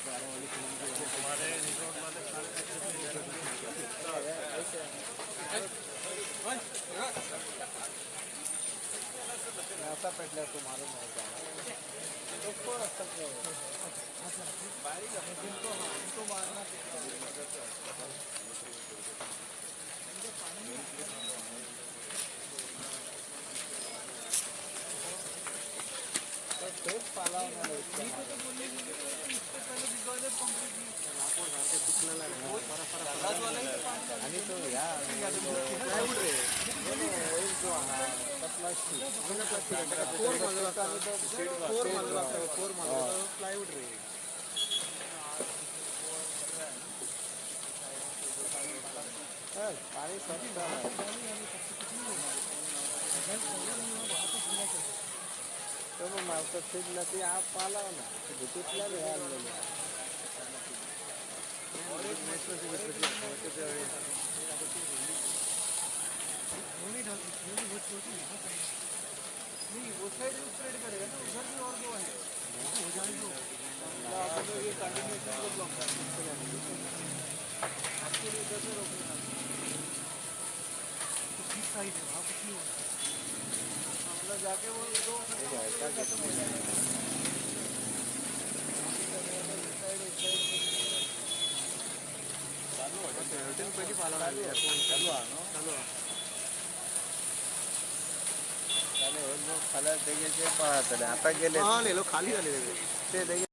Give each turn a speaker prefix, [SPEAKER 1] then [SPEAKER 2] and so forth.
[SPEAKER 1] हमारे रिसोर्ट वाले
[SPEAKER 2] ऐसा पेटला तो मालूम है क्या उसको रास्ता क्या है बारिश इनको हाँ इनको मारना तो तेज पाला होना है इसका तो बोलेंगे इससे पहले बिगड़े कंप्लीटली लाखों घाटे पिछला लगा फरा वाला ही आणि तो या प्लायवुड रे वही जो फोर मारला प्लायवुड रे पाणी स्वच्छ तो मग मागचं फिरलं ते आप पाला ना भीतीतला नहीं वो साइड भी स्प्रेड करेगा ना उधर भी और दो है हो जाएगा ये कंटिन्यूएशन को ब्लॉक आपको इधर से रोकना किस साइड है वहाँ कुछ नहीं होगा मतलब जाके वो दो पहिली पाला चालू खाली आता गेले खाली झाले ते